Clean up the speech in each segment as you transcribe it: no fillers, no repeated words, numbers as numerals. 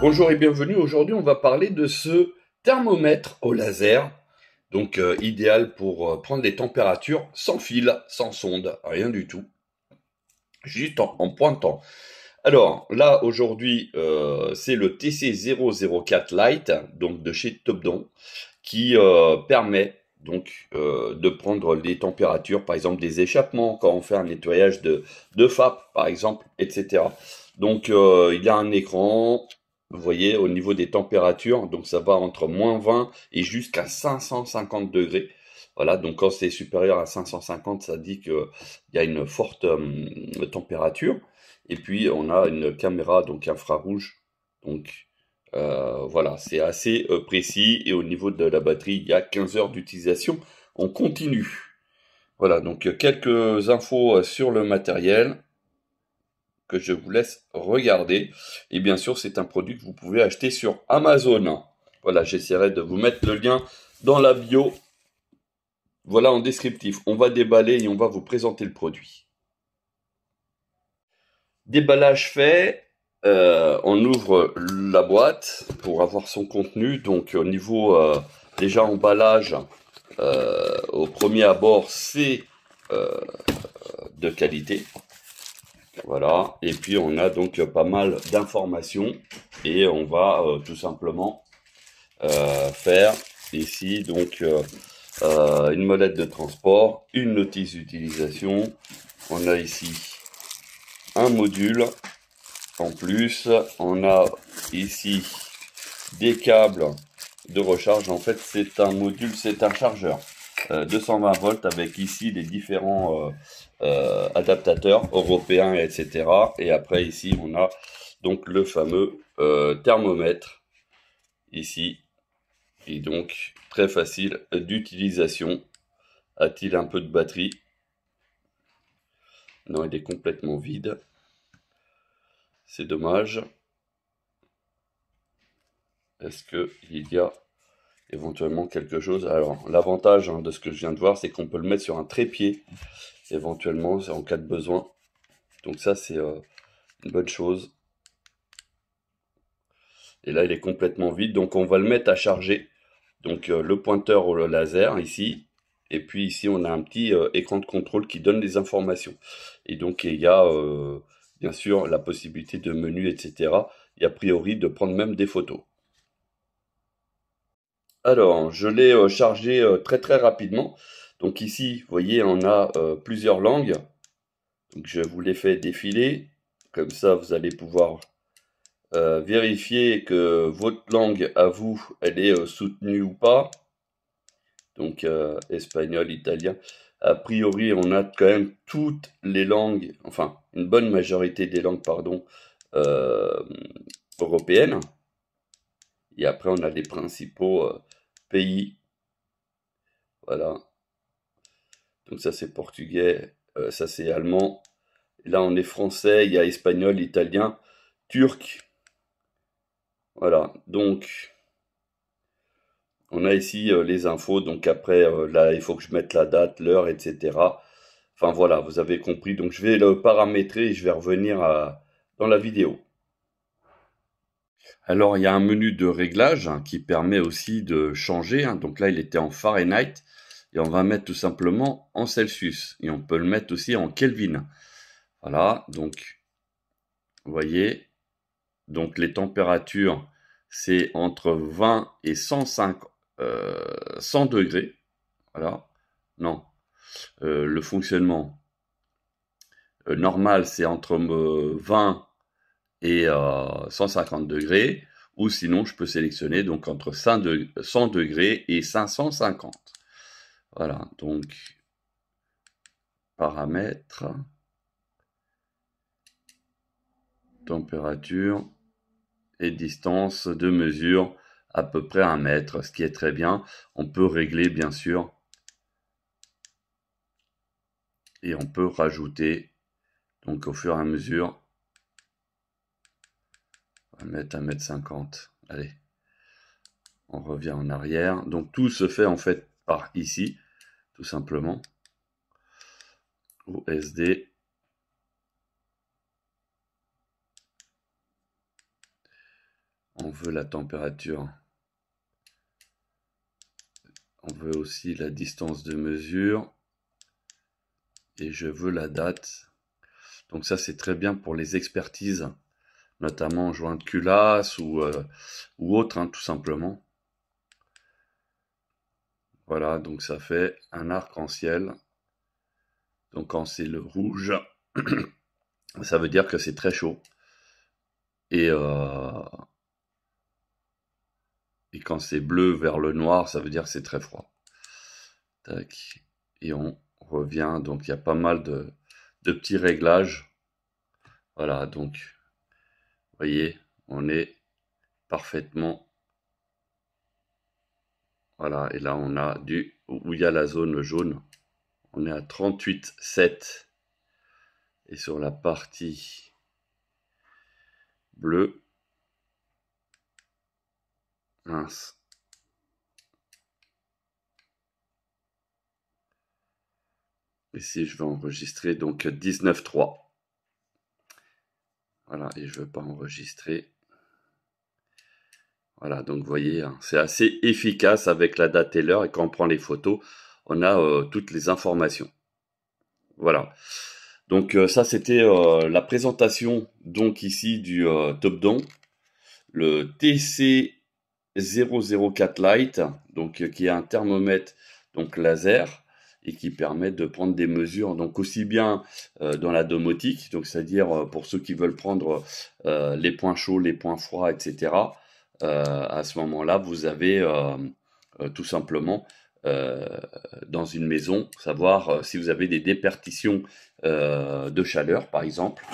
Bonjour et bienvenue. Aujourd'hui, on va parler de ce thermomètre au laser, donc idéal pour prendre les températures sans fil, sans sonde, rien du tout, juste en pointant. Alors là, aujourd'hui, c'est le TC004 Lite, donc de chez Topdon, qui permet donc de prendre les températures, par exemple des échappements, quand on fait un nettoyage de FAP, par exemple, etc. Donc il y a un écran, vous voyez, au niveau des températures, donc ça va entre -20 et jusqu'à 550 degrés. Voilà, donc quand c'est supérieur à 550, ça dit qu'il y a une forte température. Et puis on a une caméra donc infrarouge, donc voilà, c'est assez précis. Et au niveau de la batterie, il y a 15 heures d'utilisation en continu. Voilà, donc quelques infos sur le matériel que je vous laisse regarder. Et bien sûr, c'est un produit que vous pouvez acheter sur Amazon. Voilà, j'essaierai de vous mettre le lien dans la bio. Voilà en descriptif. On va déballer et on va vous présenter le produit. Déballage fait, on ouvre la boîte pour avoir son contenu. Donc au niveau déjà emballage, au premier abord, c'est de qualité. Voilà, et puis on a donc pas mal d'informations et on va tout simplement faire ici donc une molette de transport, une notice d'utilisation. On a ici un module. En plus, on a ici des câbles de recharge. En fait, c'est un module, c'est un chargeur 220 volts avec ici les différents adaptateurs européens, etc. Et après, ici, on a donc le fameux thermomètre ici. Et donc, très facile d'utilisation. A-t-il un peu de batterie? Non, il est complètement vide. C'est dommage. Est-ce qu'il y a éventuellement quelque chose? Alors, l'avantage de ce que je viens de voir, c'est qu'on peut le mettre sur un trépied, éventuellement, en cas de besoin. Donc ça, c'est une bonne chose. Et là, il est complètement vide, donc on va le mettre à charger. Donc le pointeur au laser, ici. Et puis ici, on a un petit écran de contrôle qui donne des informations. Et donc, il y a, bien sûr, la possibilité de menu, etc. Et a priori, de prendre même des photos. Alors, je l'ai chargé très très rapidement. Donc ici, vous voyez, on a plusieurs langues. Donc je vous les fais défiler. Comme ça, vous allez pouvoir vérifier que votre langue à vous, elle est soutenue ou pas. Donc espagnol, italien. A priori, on a quand même toutes les langues, enfin une bonne majorité des langues, pardon, euh, européennes. Et après, on a les principaux pays. Voilà. Donc ça c'est portugais, ça c'est allemand. Et là on est français, il y a espagnol, italien, turc. Voilà, donc on a ici les infos. Donc après là il faut que je mette la date, l'heure, etc. Enfin voilà, vous avez compris. Donc je vais le paramétrer et je vais revenir dans la vidéo. Alors il y a un menu de réglage qui permet aussi de changer. Donc là il était en Fahrenheit et on va mettre tout simplement en Celsius. Et on peut le mettre aussi en Kelvin. Voilà, donc vous voyez, donc les températures, c'est entre 20 et 105, 100 degrés. Voilà, non, le fonctionnement normal, c'est entre 20 et 150 degrés. Ou sinon, je peux sélectionner donc entre 100 degrés et 550. Voilà, donc paramètres, température et distance de mesure à peu près 1 mètre, ce qui est très bien. On peut régler bien sûr et on peut rajouter donc au fur et à mesure. On va mettre 1,50 m. Allez, on revient en arrière. Donc tout se fait en fait par ici, tout simplement. OSD. on veut la température. On veut aussi la distance de mesure. Et je veux la date. Donc ça, c'est très bien pour les expertises, notamment joint de culasse ou autre, hein, tout simplement. Voilà, donc ça fait un arc-en-ciel. Donc quand c'est le rouge, ça veut dire que c'est très chaud. Et quand c'est bleu vers le noir, ça veut dire que c'est très froid. Tac. Et on revient. Donc il y a pas mal de petits réglages. Voilà, donc vous voyez, on est parfaitement. Voilà, et là on a où il y a la zone jaune. On est à 38,7. Et sur la partie bleue, mince. Ici, je vais enregistrer donc 19,3. Voilà, et je ne veux pas enregistrer. Voilà, donc vous voyez, hein, c'est assez efficace avec la date et l'heure. Et quand on prend les photos, on a toutes les informations. Voilà. Donc ça, c'était la présentation donc ici du Topdon, le TC004 Lite, donc qui est un thermomètre donc laser et qui permet de prendre des mesures donc aussi bien dans la domotique, donc c'est-à-dire pour ceux qui veulent prendre les points chauds, les points froids, etc. À ce moment-là, vous avez tout simplement dans une maison, savoir si vous avez des déperditions de chaleur, par exemple,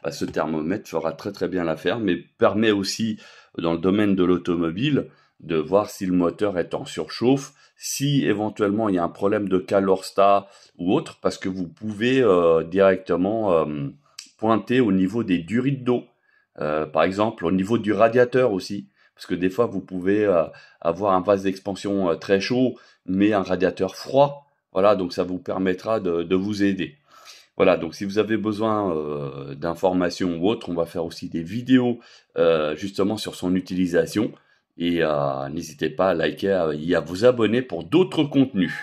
ce thermomètre fera très très bien l'affaire, mais permet aussi, dans le domaine de l'automobile, de voir si le moteur est en surchauffe, si éventuellement il y a un problème de calorsta ou autre, parce que vous pouvez directement pointer au niveau des durites d'eau, par exemple au niveau du radiateur aussi, parce que des fois vous pouvez avoir un vase d'expansion très chaud, mais un radiateur froid. Voilà, donc ça vous permettra de vous aider. Voilà, donc si vous avez besoin d'informations ou autre, on va faire aussi des vidéos justement sur son utilisation. Et n'hésitez pas à liker et à vous abonner pour d'autres contenus.